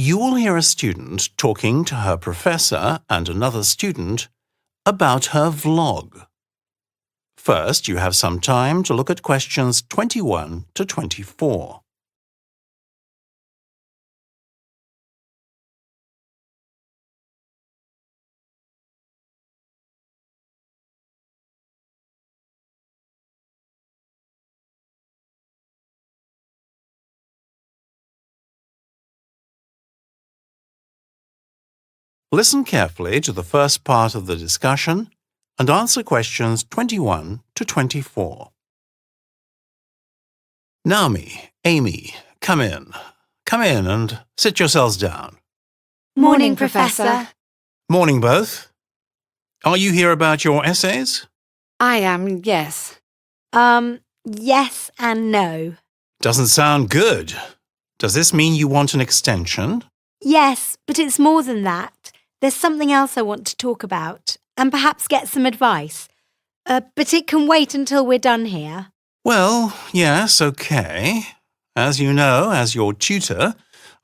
You will hear a student talking to her professor and another student about her vlog. First, you have some time to look at questions 21 to 24. Listen carefully to the first part of the discussion and answer questions 21 to 24. Naomi, Amy, come in. Come in and sit yourselves down. Morning, Professor. Morning, both. Are you here about your essays? I am, yes. Yes and no. Doesn't sound good. Does this mean you want an extension? Yes, but it's more than that. There's something else I want to talk about and perhaps get some advice. But it can wait until we're done here. Well, yes, okay. As you know, as your tutor,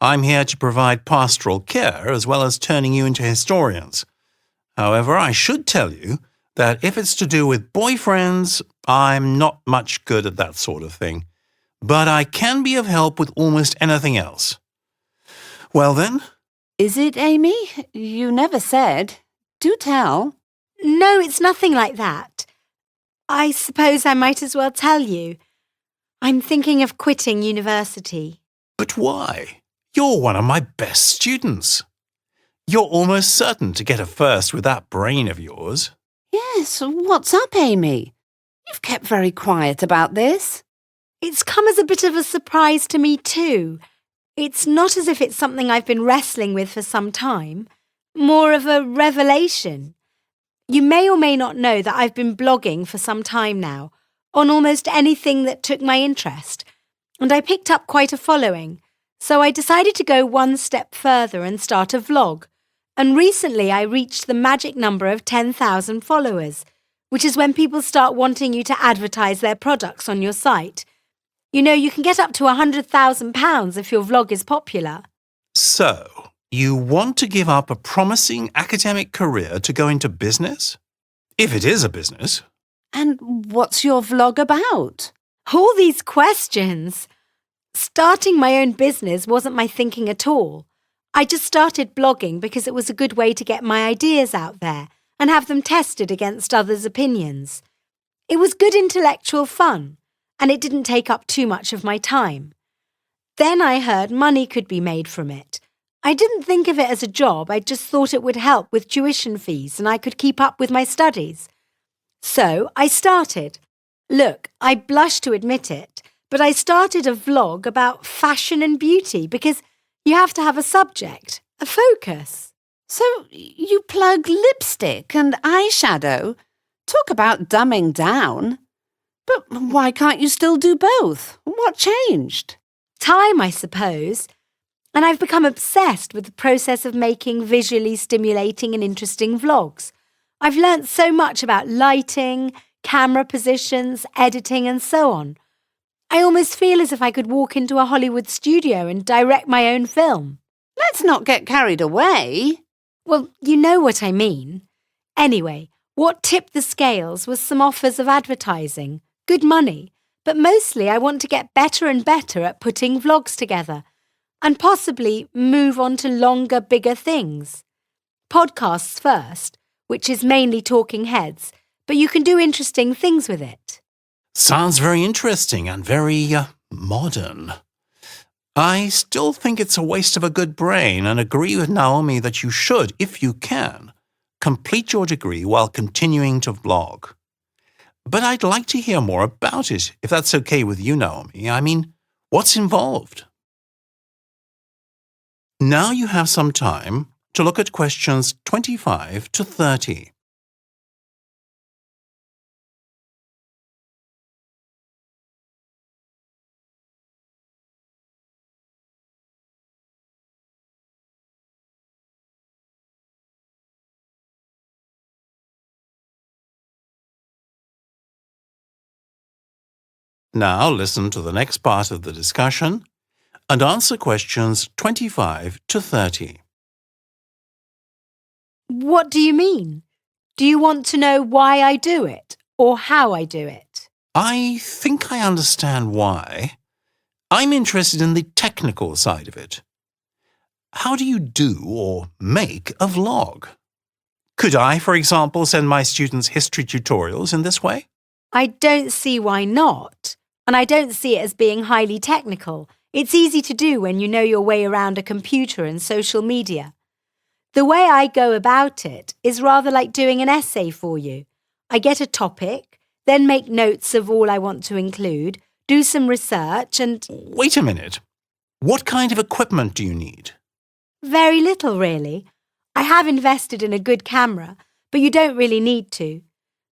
I'm here to provide pastoral care as well as turning you into historians. However, I should tell you that if it's to do with boyfriends, I'm not much good at that sort of thing. But I can be of help with almost anything else. Well then? Is it, Amy? You never said. Do tell. No, it's nothing like that. I suppose I might as well tell you. I'm thinking of quitting university. But why? You're one of my best students. You're almost certain to get a first with that brain of yours. Yes, what's up, Amy? You've kept very quiet about this. It's come as a bit of a surprise to me too. It's not as if it's something I've been wrestling with for some time. More of a revelation. You may or may not know that I've been blogging for some time now, on almost anything that took my interest, and I picked up quite a following, so I decided to go one step further and start a vlog, and recently I reached the magic number of 10,000 followers, which is when people start wanting you to advertise their products on your site. You know, you can get up to £100,000 if your vlog is popular. So, you want to give up a promising academic career to go into business? If it is a business. And what's your vlog about? All these questions. Starting my own business wasn't my thinking at all. I just started blogging because it was a good way to get my ideas out there and have them tested against others' opinions. It was good intellectual fun, and it didn't take up too much of my time. Then I heard money could be made from it. I didn't think of it as a job, I just thought it would help with tuition fees and I could keep up with my studies. So I started. Look, I blush to admit it, but I started a vlog about fashion and beauty because you have to have a subject, a focus. So you plug lipstick and eyeshadow? Talk about dumbing down. But why can't you still do both? What changed? Time, I suppose. And I've become obsessed with the process of making visually stimulating and interesting vlogs. I've learnt so much about lighting, camera positions, editing and so on. I almost feel as if I could walk into a Hollywood studio and direct my own film. Let's not get carried away. Well, you know what I mean. Anyway, what tipped the scales was some offers of advertising, good money, but mostly I want to get better and better at putting vlogs together and possibly move on to longer, bigger things. Podcasts first, which is mainly talking heads, but you can do interesting things with it. Sounds very interesting and very modern. I still think it's a waste of a good brain and agree with Naomi that you should, if you can, complete your degree while continuing to vlog. But I'd like to hear more about it, if that's okay with you, Naomi. I mean, what's involved? Now you have some time to look at questions 25 to 30. Now listen to the next part of the discussion and answer questions 25 to 30. What do you mean? Do you want to know why I do it or how I do it? I think I understand why. I'm interested in the technical side of it. How do you do or make a vlog? Could I, for example, send my students history tutorials in this way? I don't see why not, and I don't see it as being highly technical. It's easy to do when you know your way around a computer and social media. The way I go about it is rather like doing an essay for you. I get a topic, then make notes of all I want to include, do some research and… Wait a minute. What kind of equipment do you need? Very little, really. I have invested in a good camera, but you don't really need to.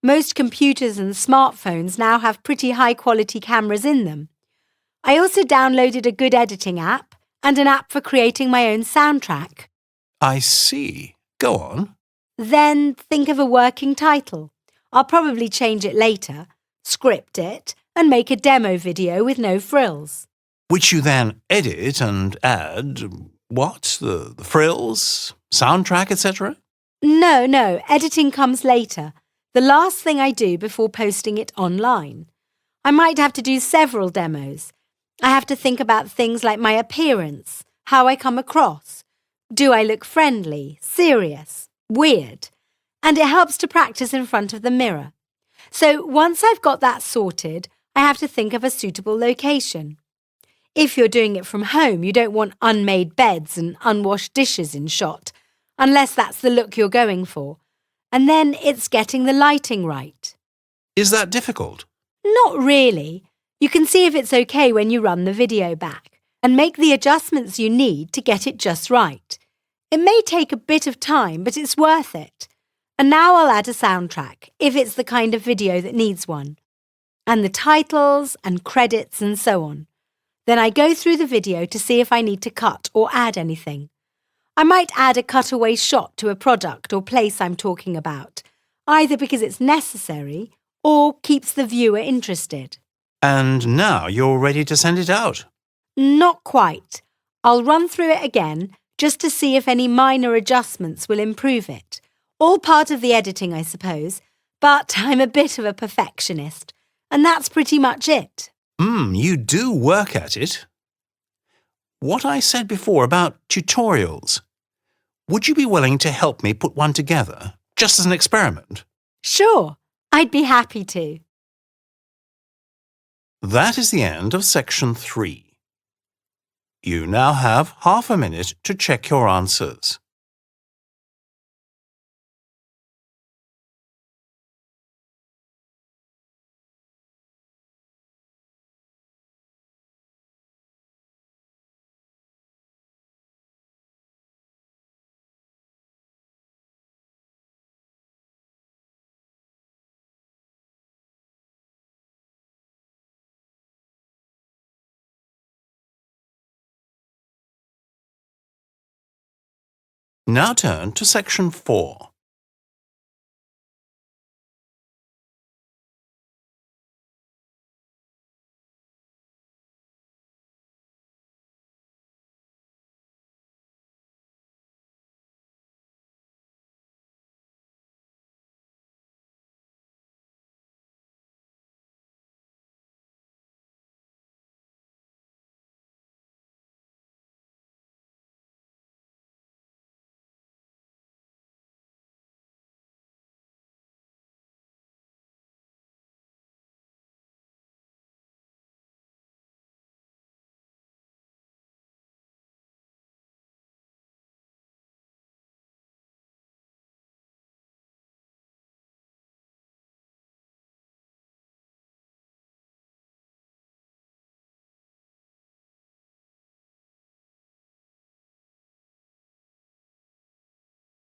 Most computers and smartphones now have pretty high-quality cameras in them. I also downloaded a good editing app and an app for creating my own soundtrack. I see. Go on. Then think of a working title. I'll probably change it later, script it, and make a demo video with no frills. Which you then edit and add, what? The frills, soundtrack, etc.? No, editing comes later. The last thing I do before posting it online. I might have to do several demos. I have to think about things like my appearance, how I come across. Do I look friendly, serious, weird? And it helps to practice in front of the mirror. So once I've got that sorted, I have to think of a suitable location. If you're doing it from home, you don't want unmade beds and unwashed dishes in shot, unless that's the look you're going for. And then it's getting the lighting right. Is that difficult? Not really. You can see if it's okay when you run the video back and make the adjustments you need to get it just right. It may take a bit of time, but it's worth it. And now I'll add a soundtrack, if it's the kind of video that needs one. And the titles and credits and so on. Then I go through the video to see if I need to cut or add anything. I might add a cutaway shot to a product or place I'm talking about, either because it's necessary or keeps the viewer interested. And now you're ready to send it out. Not quite. I'll run through it again just to see if any minor adjustments will improve it. All part of the editing, I suppose, but I'm a bit of a perfectionist, and that's pretty much it. You do work at it. What I said before about tutorials, would you be willing to help me put one together, just as an experiment? Sure, I'd be happy to. That is the end of section 3. You now have half a minute to check your answers. Now turn to section 4.